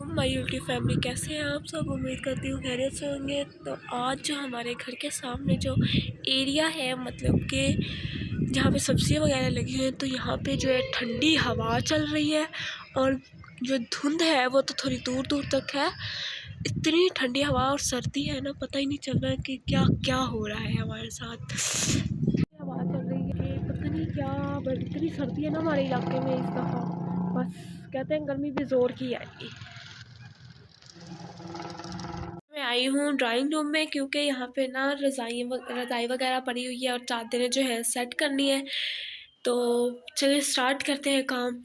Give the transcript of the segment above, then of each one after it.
My YouTube family, कैसे हैं आप सब। उम्मीद करती हूँ खैरियत से होंगे। तो आज जो हमारे घर के सामने जो एरिया है, मतलब कि जहाँ पे सब्जियाँ वगैरह लगी हैं, तो यहाँ पे जो है ठंडी हवा चल रही है और जो धुंध है वो तो थोड़ी दूर दूर तक है। इतनी ठंडी हवा और सर्दी है ना, पता ही नहीं चल रहा है कि क्या क्या हो रहा है हमारे साथ। हवा चल रही है, पता नहीं क्या, इतनी सर्दी है ना हमारे इलाके में इस दफ़ा। बस कहते हैं गर्मी भी ज़ोर की आएगी। मैं आई हूँ ड्राइंग रूम में, क्योंकि यहाँ पे ना रज़ाई वगैरह पड़ी हुई है और चादरें जो है सेट करनी है। तो चलिए स्टार्ट करते हैं काम।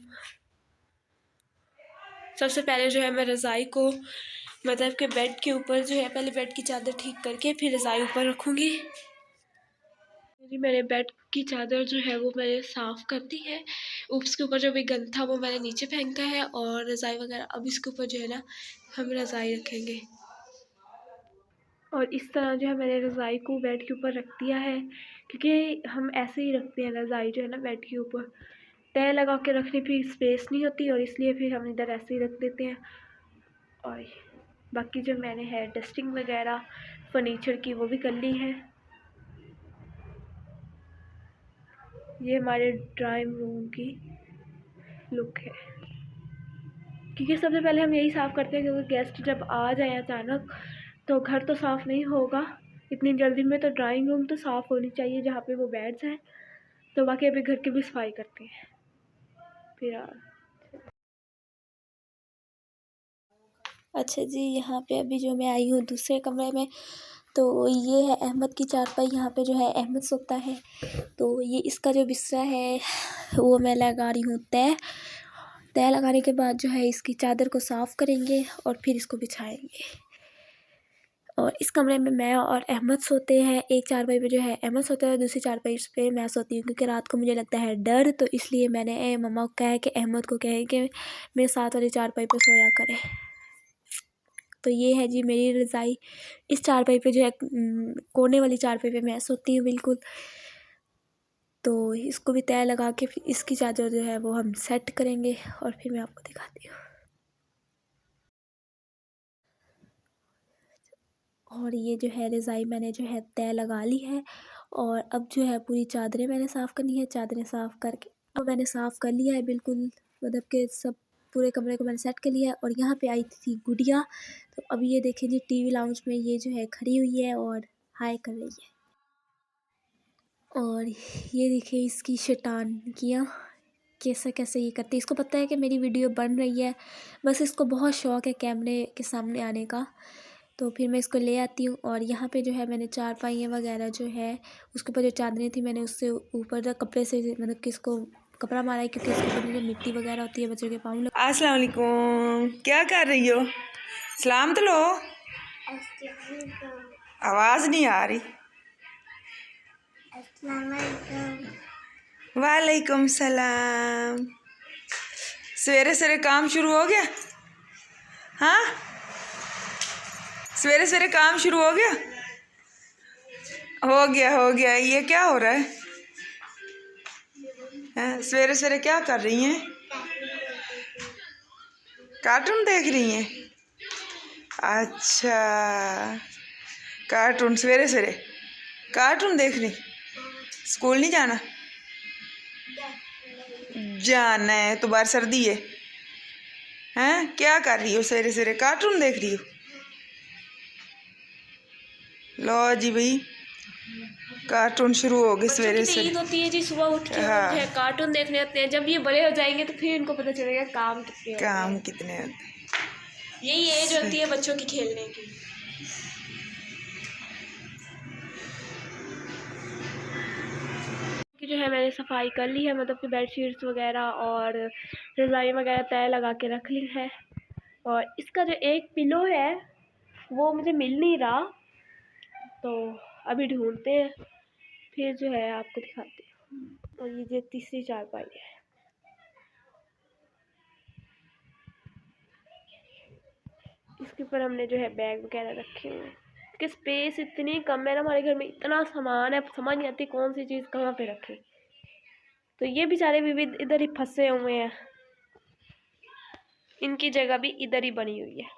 सबसे पहले जो है मैं रज़ाई को, मतलब कि बेड के ऊपर जो है, पहले बेड की चादर ठीक करके फिर रज़ाई ऊपर रखूँगी। मैंने बेड की चादर जो है वो मैंने साफ़ कर दी है। उसके ऊपर जो भी गंद था वो मैंने नीचे फेंका है और रज़ाई वगैरह अब इसके ऊपर जो है ना हम रज़ाई रखेंगे। और इस तरह जो है मैंने रज़ाई को बेड के ऊपर रख दिया है, क्योंकि हम ऐसे ही रखते हैं रज़ाई जो है ना बेड के ऊपर। तय लगा के रखने पे स्पेस नहीं होती और इसलिए फिर हम इधर ऐसे ही रख देते हैं। और बाकी जो मैंने है डस्टिंग वगैरह फर्नीचर की वो भी कर ली है। ये हमारे ड्राइंग रूम की लुक है, क्योंकि सबसे पहले हम यही साफ़ करते हैं, क्योंकि गेस्ट जब आ जाए अचानक तो घर तो साफ़ नहीं होगा इतनी जल्दी में। तो ड्राइंग रूम तो साफ़ होनी चाहिए जहाँ पे वो बेड्स हैं। तो बाकी अभी घर की भी सफाई करते हैं फिर। अच्छा जी, यहाँ पे अभी जो मैं आई हूँ दूसरे कमरे में, तो ये है अहमद की चारपाई। यहाँ पे जो है अहमद सोता है। तो ये इसका जो बिस्तरा है वो मैं लगा रही हूँ तय लगाने के बाद जो है इसकी चादर को साफ़ करेंगे और फिर इसको बिछाएंगे। और इस कमरे में मैं और अहमद सोते हैं। एक चारपाई पे जो है अहमद सोता है, दूसरी चारपाई पे मैं सोती हूँ, क्योंकि रात को मुझे लगता है डर। तो इसलिए मैंने मम्मा को कहा है कि अहमद को कहे कि मेरे साथ वाली चारपाई पे सोया करे। तो ये है जी मेरी रज़ाई। इस चारपाई पे जो है कोने वाली चारपाई पे मैं सोती हूँ बिल्कुल। तो इसको भी तय लगा के फिर इसकी चादर जो है वो हम सेट करेंगे और फिर मैं आपको दिखाती हूँ। और ये जो है रज़ाई मैंने जो है तय लगा ली है। और अब जो है पूरी चादरें मैंने साफ़ करनी है। चादरें साफ़ करके वो मैंने साफ़ कर लिया है बिल्कुल, मतलब कि सब पूरे कमरे को मैंने सेट कर लिया है। और यहाँ पे आई थी गुड़िया, तो अभी ये देखें जी टीवी लाउंज में ये जो है खड़ी हुई है और हाय कर रही है। और ये देखिए इसकी शैतानियाँ कैसे ये करती है। इसको पता है कि मेरी वीडियो बन रही है, बस इसको बहुत शौक़ है कैमरे के सामने आने का। तो फिर मैं इसको ले आती हूँ। और यहाँ पे जो है मैंने चारपाइयाँ वगैरह जो है उसके ऊपर जो चादरें थी मैंने उससे ऊपर कपड़े से, मतलब कि इसको कपड़ा मारा है, क्योंकि इसके ऊपर जो मिट्टी वगैरह होती है बच्चों के पाँव लग। अस्सलाम वालेकुम, क्या कर रही हो? सलाम तो लो, आवाज़ नहीं आ रही। वालेकुम सलाम। सवेरे सवेरे काम शुरू हो गया? हाँ, सवेरे सवेरे काम शुरू हो गया? हो गया। ये क्या हो रहा है? सवेरे सवेरे क्या कर रही हैं? कार्टून देख रही हैं? अच्छा, कार्टून सवेरे सवेरे कार्टून देख रही। स्कूल नहीं जाना? जाना है तो बाहर सर्दी है। हैं, क्या कर रही हो? सवेरे सवेरे कार्टून देख रही हो? लो जी भाई, कार्टून शुरू हो गए सवेरे सवेरे। ईद होती है जी, सुबह उठ के हाँ, जो है कार्टून देखने आते हैं। जब ये बड़े हो जाएंगे तो फिर इनको पता चलेगा काम कितने होते काम हैं। कितने होते हैं। यही एज होती है बच्चों की खेलने की। कि जो है मैंने सफाई कर ली है, मतलब कि बेडशीट्स वगैरह और रज़ाई वगैरह तय लगा के रख ली है। और इसका जो एक पिलो है वो मुझे मिल नहीं रहा, तो अभी ढूंढते हैं, फिर जो है आपको दिखाते हैं। और ये जो तीसरी चारपाई है, इसके ऊपर हमने जो है बैग वगैरह रखे हुए हैं, कि स्पेस इतनी कम है ना हमारे घर में, इतना सामान है समझ नहीं आती कौन सी चीज़ कहाँ पे रखें। तो ये बेचारे भी इधर ही फंसे हुए हैं। इनकी जगह भी इधर ही बनी हुई है।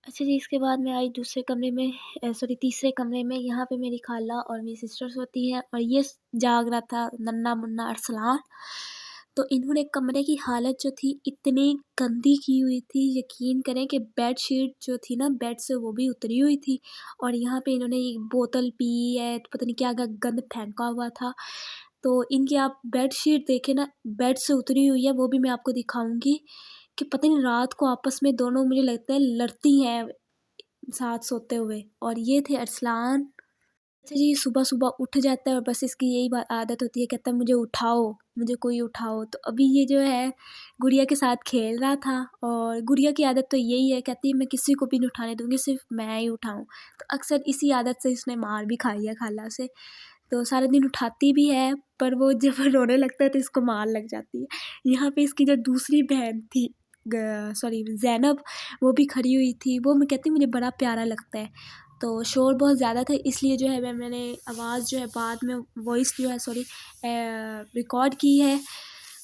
अच्छा जी, इसके बाद मैं आई दूसरे कमरे में, सॉरी तीसरे कमरे में। यहाँ पे मेरी खाला और मेरी सिस्टर सोती हैं और ये जाग रहा था नन्ना मुन्ना अरसलान। तो इन्होंने कमरे की हालत जो थी इतनी गंदी की हुई थी, यकीन करें कि बेडशीट जो थी ना बेड से वो भी उतरी हुई थी। और यहाँ पे इन्होंने एक बोतल पी है, तो पता नहीं क्या क्या गंद फेंका हुआ था। तो इनकी आप बेडशीट देखें ना, बेड से उतरी हुई है, वो भी मैं आपको दिखाऊंगी कि पता नहीं रात को आपस में दोनों मुझे लगता है लड़ती हैं साथ सोते हुए। और ये थे अरसलान। अच्छा जी, सुबह सुबह उठ जाता है और बस इसकी यही आदत होती है, कहता है मुझे उठाओ, मुझे कोई उठाओ। तो अभी ये जो है गुड़िया के साथ खेल रहा था और गुड़िया की आदत तो यही है, कहती है मैं किसी को भी नहीं उठाने दूंगी, सिर्फ मैं ही उठाऊं। तो अक्सर इसी आदत से इसने मार भी खाई है खाला से। तो सारा दिन उठाती भी है, पर वो जब रोने लगता है तो इसको मार लग जाती है। यहाँ पे इसकी जो दूसरी बहन थी, सॉरी ज़ैनब, वो भी खड़ी हुई थी। वो मैं कहती मुझे बड़ा प्यारा लगता है। तो शोर बहुत ज़्यादा था, इसलिए जो है मैंने आवाज़ जो है बाद में वॉइस जो है सॉरी रिकॉर्ड की है।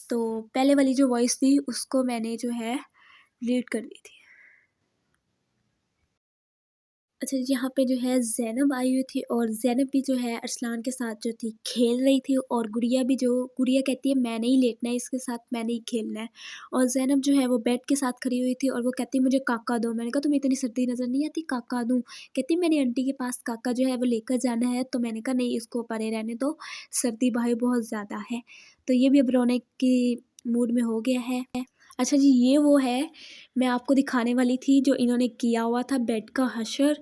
तो पहले वाली जो वॉइस थी उसको मैंने जो है डिलीट कर दी थी। अच्छा, यहाँ पे जो है ज़ैनब आई हुई थी और ज़ैनब भी जो है अरसलान के साथ जो थी खेल रही थी। और गुड़िया भी, जो गुड़िया कहती है मैं नहीं लेटना है इसके साथ, मैंने ही खेलना है। और ज़ैनब जो है वो बेड के साथ खड़ी हुई थी और वो कहती मुझे काका दो। मैंने कहा तुम्हें इतनी सर्दी नज़र नहीं आती, काका दूँ? कहती मेरी आंटी के पास काका जो है वो लेकर जाना है। तो मैंने कहा नहीं, इसको परे रहने दो, सर्दी भाई बहुत ज़्यादा है। तो ये भी अब रोने की मूड में हो गया है। अच्छा जी, ये वो है मैं आपको दिखाने वाली थी जो इन्होंने किया हुआ था बेड का हशर।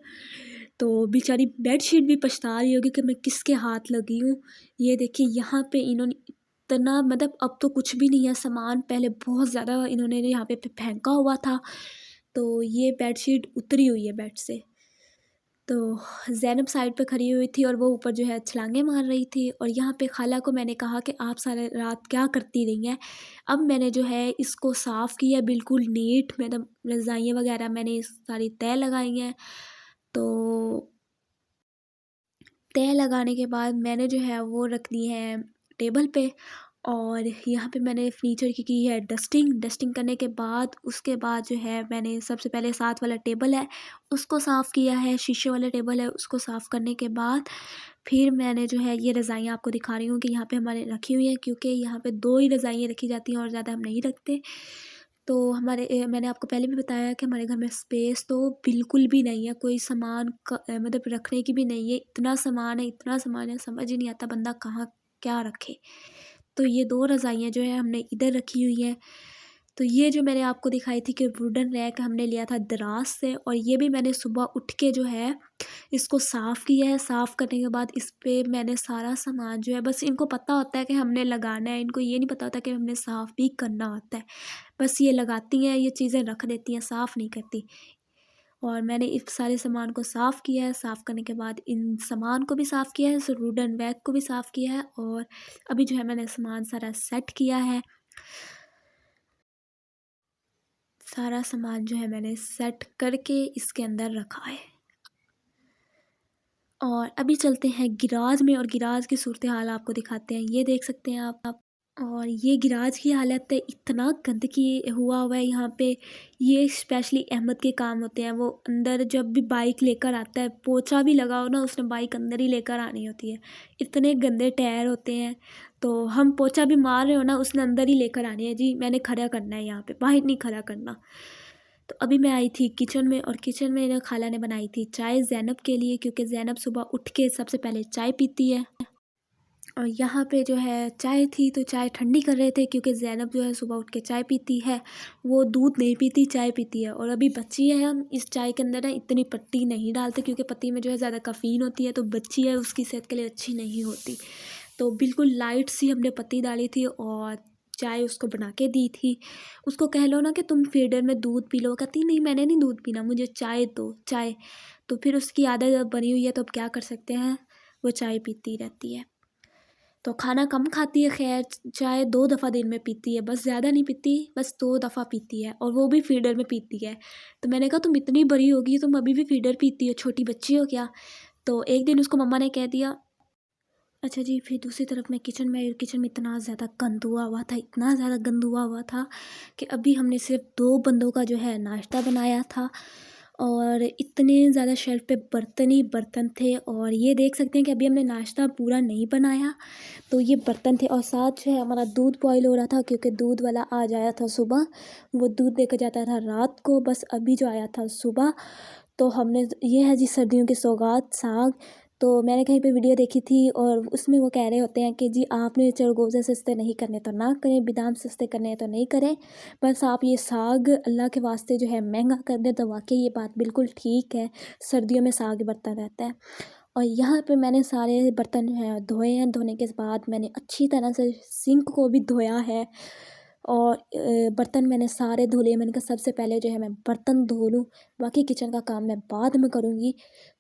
तो बेचारी बेडशीट भी पछता रही होगी कि मैं किसके हाथ लगी हूँ। ये देखिए यहाँ पे इन्होंने इतना, मतलब अब तो कुछ भी नहीं है सामान, पहले बहुत ज़्यादा इन्होंने यहाँ पे फेंका हुआ था। तो ये बेडशीट उतरी हुई है बेड से। तो ज़ैनब साइड पे खड़ी हुई थी और वो ऊपर जो है छलांगे मार रही थी। और यहाँ पे खाला को मैंने कहा कि आप सारी रात क्या करती रही हैं। अब मैंने जो है इसको साफ़ किया बिल्कुल नीट, मतलब रज़ाइयाँ वगैरह मैंने सारी तय लगाई हैं। तो तय लगाने के बाद मैंने जो है वो रख दी है टेबल पे। और यहाँ पे मैंने फर्नीचर की है डस्टिंग करने के बाद, उसके बाद जो है मैंने सबसे पहले साथ वाला टेबल है उसको साफ़ किया है, शीशे वाला टेबल है उसको साफ़ करने के बाद फिर मैंने जो है ये रज़ाइयाँ आपको दिखा रही हूँ कि यहाँ पे हमारे रखी हुई हैं, क्योंकि यहाँ पे 2 ही रज़ाइयाँ रखी जाती हैं और ज़्यादा हम नहीं रखते। तो हमारे मैंने आपको पहले भी बताया कि हमारे घर में स्पेस तो बिल्कुल भी नहीं है, कोई सामान मतलब रखने की भी नहीं है। इतना सामान है, इतना सामान है, समझ ही नहीं आता बंदा कहाँ क्या रखे। तो ये 2 रज़ाइयाँ जो है हमने इधर रखी हुई हैं। तो ये जो मैंने आपको दिखाई थी कि वुडन रैक हमने लिया था दराज से, और ये भी मैंने सुबह उठ के जो है इसको साफ़ किया है। साफ़ करने के बाद इस पे मैंने सारा सामान जो है, बस इनको पता होता है कि हमने लगाना है, इनको ये नहीं पता होता कि हमने साफ़ भी करना होता है। बस ये लगाती हैं, ये चीज़ें रख देती हैं, साफ़ नहीं करती। और मैंने इस सारे सामान को साफ़ किया है। साफ़ करने के बाद इन सामान को भी साफ़ किया है, इस वुडन रैक को भी साफ़ किया है। और अभी जो है मैंने सामान सारा सेट किया है। सारा सामान जो है मैंने सेट करके इसके अंदर रखा है। और अभी चलते हैं गिराज में और गिराज की सूरत हाल आपको दिखाते हैं। ये देख सकते हैं आप। और ये गिराज की हालत है, इतना गंदगी हुआ है यहाँ पे। ये स्पेशली अहमद के काम होते हैं। वो अंदर जब भी बाइक लेकर आता है, पोछा भी लगा हो ना, उसने बाइक अंदर ही लेकर आनी होती है। इतने गंदे टायर होते हैं, तो हम पोछा भी मार रहे हो ना, उसने अंदर ही लेकर आनी है। जी मैंने खड़ा करना है यहाँ पे, बाहर नहीं खड़ा करना। तो अभी मैं आई थी किचन में, और किचन में ना खाला ने बनाई थी चाय ज़ैनब के लिए, क्योंकि ज़ैनब सुबह उठ के सबसे पहले चाय पीती है। और यहाँ पे जो है चाय थी, तो चाय ठंडी कर रहे थे, क्योंकि ज़ैनब जो है सुबह उठ के चाय पीती है, वो दूध नहीं पीती, चाय पीती है। और अभी बच्ची है, हम इस चाय के अंदर ना इतनी पत्ती नहीं डालते, क्योंकि पत्ती में जो है ज़्यादा कैफ़ीन होती है, तो बच्ची है उसकी सेहत के लिए अच्छी नहीं होती। तो बिल्कुल लाइट सी हमने पत्ती डाली थी और चाय उसको बना के दी थी। उसको कह लो ना कि तुम फीडर में दूध पी लो, कहती नहीं मैंने नहीं दूध पीना, मुझे चाय दो चाय। तो फिर उसकी आदत अब बनी हुई है, तो अब क्या कर सकते हैं, वो चाय पीती रहती है। तो खाना कम खाती है, खैर चाय 2 दफ़ा दिन में पीती है, बस ज़्यादा नहीं पीती, बस 2 दफ़ा पीती है, और वो भी फीडर में पीती है। तो मैंने कहा तुम इतनी बड़ी होगी, तुम अभी भी फीडर पीती हो, छोटी बच्ची हो क्या? तो एक दिन उसको मम्मा ने कह दिया, अच्छा जी, फिर दूसरी तरफ मैं किचन में आई और किचन में इतना ज़्यादा गंद हुआ था, इतना ज़्यादा गंद हुआ था कि अभी हमने सिर्फ 2 बंदों का जो है नाश्ता बनाया था और इतने ज़्यादा शेल्फ पे बर्तन ही बर्तन थे। और ये देख सकते हैं कि अभी हमने नाश्ता पूरा नहीं बनाया, तो ये बर्तन थे। और साथ जो है हमारा दूध बॉयल हो रहा था, क्योंकि दूध वाला आज आया था सुबह, वो दूध लेकर जाता था रात को, बस अभी जो आया था सुबह। तो हमने ये है जी सर्दियों की सौगात, साग। तो मैंने कहीं पे वीडियो देखी थी और उसमें वो कह रहे होते हैं कि जी आपने चरगोज़े सस्ते नहीं करने तो ना करें, बादाम सस्ते करने हैं तो नहीं करें, बस आप ये साग अल्लाह के वास्ते जो है महंगा कर दें। तो वाकई ये बात बिल्कुल ठीक है, सर्दियों में साग ही बर्तन रहता है। और यहाँ पे मैंने सारे बर्तन जो है धोए हैं। धोने के बाद मैंने अच्छी तरह से सिंक को भी धोया है और बर्तन मैंने सारे धो लिए। मैंने कहा सबसे पहले जो है मैं बर्तन धो लूँ, बाकी किचन का काम मैं बाद में करूँगी।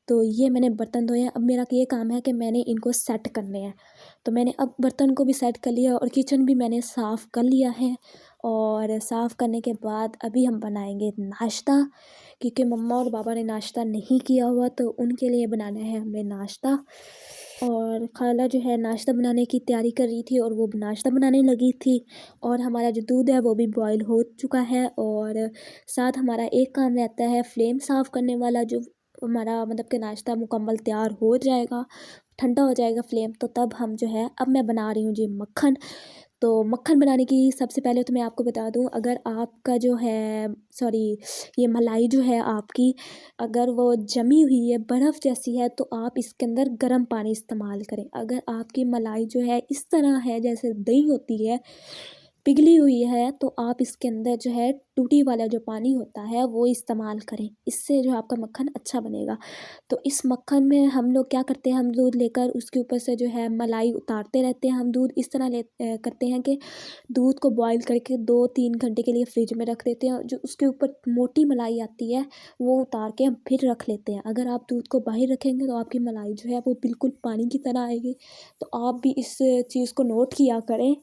तो ये मैंने बर्तन धोए हैं। अब मेरा ये काम है कि मैंने इनको सेट करने हैं। तो मैंने अब बर्तन को भी सेट कर लिया और किचन भी मैंने साफ़ कर लिया है। और साफ़ करने के बाद अभी हम बनाएंगे नाश्ता, क्योंकि मम्मा और पापा ने नाश्ता नहीं किया हुआ, तो उनके लिए बनाना है हमें नाश्ता। और खाला जो है नाश्ता बनाने की तैयारी कर रही थी और वो नाश्ता बनाने लगी थी। और हमारा जो दूध है वो भी बॉयल हो चुका है। और साथ हमारा एक काम रहता है फ्लेम साफ़ करने वाला, जो हमारा मतलब कि नाश्ता मुकम्मल तैयार हो जाएगा, ठंडा हो जाएगा फ्लेम, तो तब हम जो है अब मैं बना रही हूँ जी मक्खन। तो मक्खन बनाने की सबसे पहले तो मैं आपको बता दूँ, अगर आपका जो है सॉरी ये मलाई जो है आपकी, अगर वो जमी हुई है बर्फ़ जैसी है, तो आप इसके अंदर गर्म पानी इस्तेमाल करें। अगर आपकी मलाई जो है इस तरह है जैसे दही होती है, पिघली हुई है, तो आप इसके अंदर जो है टूटी वाला जो पानी होता है वो इस्तेमाल करें। इससे जो आपका मक्खन अच्छा बनेगा। तो इस मक्खन में हम लोग क्या करते हैं, हम दूध लेकर उसके ऊपर से जो है मलाई उतारते रहते हैं। हम दूध इस तरह करते हैं कि दूध को बॉईल करके 2-3 घंटे के लिए फ्रिज में रख देते हैं। जो उसके ऊपर मोटी मलाई आती है वो उतार के हम फिर रख लेते हैं। अगर आप दूध को बाहर रखेंगे तो आपकी मलाई जो है वो बिल्कुल पानी की तरह आएगी। तो आप भी इस चीज़ को नोट किया करें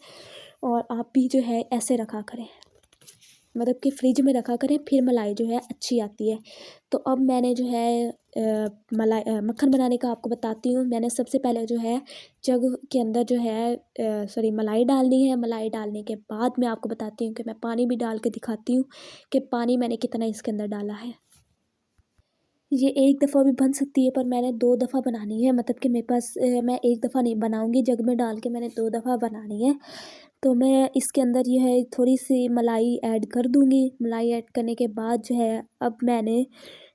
और आप भी जो है ऐसे रखा करें, मतलब कि फ्रिज में रखा करें, फिर मलाई जो है अच्छी आती है। तो अब मैंने जो है मक्खन बनाने का आपको बताती हूँ। मैंने सबसे पहले जो है जग के अंदर जो है सॉरी मलाई डालनी है। मलाई डालने के बाद मैं आपको बताती हूँ कि मैं पानी भी डाल के दिखाती हूँ कि पानी मैंने कितना इसके अंदर डाला है। ये एक दफ़ा भी बन सकती है, पर मैंने 2 दफ़ा बनानी है, मतलब कि मेरे पास मैं एक दफ़ा नहीं बनाऊँगी, जग में डाल के मैंने 2 दफ़ा बनानी है। तो मैं इसके अंदर ये है थोड़ी-सी मलाई ऐड कर दूँगी। मलाई ऐड करने के बाद जो है अब मैंने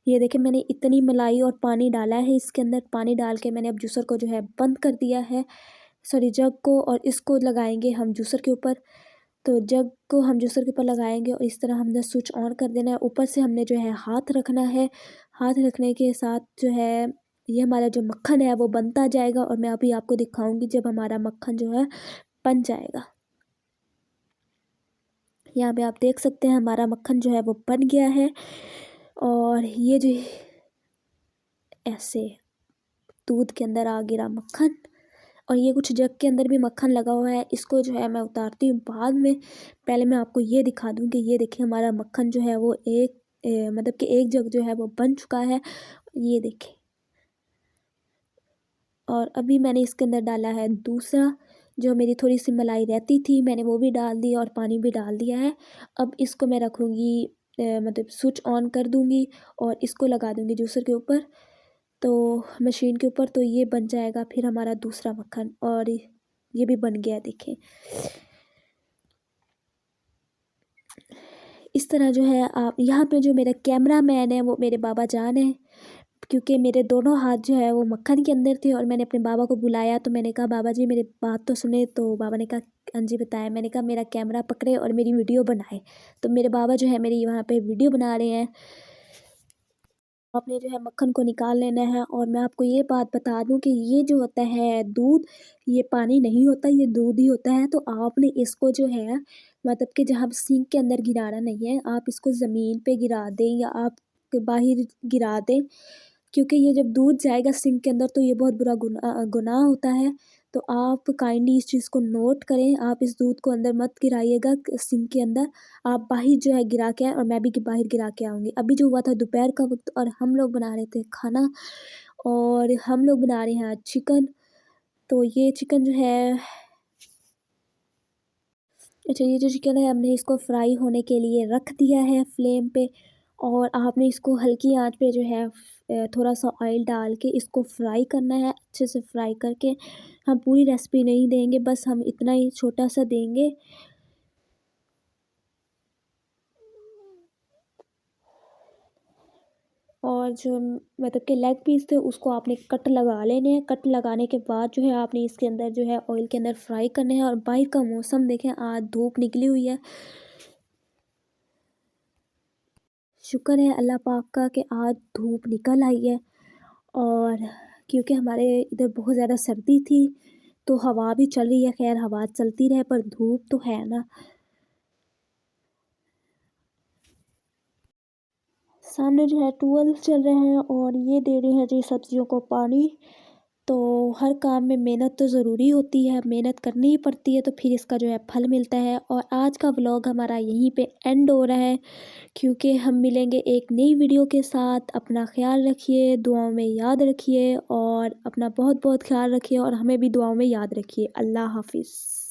ये देखिए मैंने इतनी मलाई और पानी डाला है इसके अंदर। पानी डाल के मैंने अब जूसर को जो है बंद कर दिया है, सॉरी जग को, और इसको लगाएँगे हम जूसर के ऊपर। तो जग को हम जूसर के ऊपर लगाएँगे और इस तरह हमने स्विच ऑन कर देना है। ऊपर से हमने जो है हाथ रखना है। हाथ रखने के साथ जो है ये हमारा जो मक्खन है वो बनता जाएगा और मैं अभी आपको दिखाऊँगी जब हमारा मक्खन जो है बन जाएगा। यहाँ पे आप देख सकते हैं हमारा मक्खन जो है वो बन गया है। और ये जो ऐसे दूध के अंदर आ गिरा मक्खन, और ये कुछ जग के अंदर भी मक्खन लगा हुआ है। इसको जो है मैं उतारती हूँ बाद में। पहले मैं आपको ये दिखा दूँ कि ये देखिए हमारा मक्खन जो है वो मतलब कि एक जग जो है वो बन चुका है, ये देखिए। और अभी मैंने इसके अंदर डाला है दूसरा, जो मेरी थोड़ी सी मलाई रहती थी मैंने वो भी डाल दी और पानी भी डाल दिया है। अब इसको मैं रखूँगी मतलब स्विच ऑन कर दूँगी और इसको लगा दूँगी जूसर के ऊपर, तो मशीन के ऊपर, तो ये बन जाएगा फिर हमारा दूसरा मक्खन। और ये भी बन गया देखिए। इस तरह जो है आप यहाँ पे जो मेरा कैमरा मैन है वो मेरे बाबा जान है, क्योंकि मेरे दोनों हाथ जो है वो मक्खन के अंदर थे और मैंने अपने बाबा को बुलाया। तो मैंने कहा बाबा जी मेरी बात तो सुने। तो बाबा ने कहा हाँ जी बताएं। मैंने कहा मेरा कैमरा पकड़े और मेरी वीडियो बनाए। तो मेरे बाबा जो है मेरी वहाँ पे वीडियो बना रहे हैं। आपने जो है मक्खन को निकाल लेना है। और मैं आपको ये बात बता दूं कि ये जो होता है दूध, ये पानी नहीं होता, ये दूध ही होता है। तो आपने इसको जो है मतलब कि जहाँ सिंक के अंदर गिराना नहीं है, आप इसको ज़मीन पे गिरा दें या आप बाहर गिरा दें, क्योंकि ये जब दूध जाएगा सिंक के अंदर तो ये बहुत बुरा गुनाह होता है। तो आप काइंडली इस चीज़ को नोट करें। आप इस दूध को अंदर मत गिराइएगा सिंक के अंदर, आप बाहर जो है गिरा के आएँ और मैं भी बाहर गिरा के आऊँगी। अभी जो हुआ था दोपहर का वक्त और हम लोग बना रहे थे खाना, और हम लोग बना रहे हैं आज चिकन। तो ये चिकन जो है, अच्छा ये जो चिकन है हमने इसको फ्राई होने के लिए रख दिया है फ्लेम पे, और आपने इसको हल्की आंच पे जो है थोड़ा सा ऑयल डाल के इसको फ्राई करना है। अच्छे से फ्राई करके, हम पूरी रेसिपी नहीं देंगे, बस हम इतना ही छोटा सा देंगे। और जो मतलब कि लेग पीस थे उसको आपने कट लगा लेने हैं। कट लगाने के बाद जो है आपने इसके अंदर जो है ऑयल के अंदर फ्राई करने हैं। और बाहर का मौसम देखें, आज धूप निकली हुई है। शुक्र है अल्लाह पाक का कि आज धूप निकल आई है। और क्योंकि हमारे इधर बहुत ज़्यादा सर्दी थी, तो हवा भी चल रही है। खैर हवा चलती रहे, पर धूप तो है ना। सामने जो है टूअल चल रहे हैं और ये दे रहे हैं जी सब्जियों को पानी। तो हर काम में मेहनत तो ज़रूरी होती है, मेहनत करनी ही पड़ती है, तो फिर इसका जो है फल मिलता है। और आज का व्लॉग हमारा यहीं पे एंड हो रहा है, क्योंकि हम मिलेंगे एक नई वीडियो के साथ। अपना ख्याल रखिए, दुआओं में याद रखिए, और अपना बहुत बहुत ख्याल रखिए, और हमें भी दुआओं में याद रखिए। अल्लाह हाफिज़।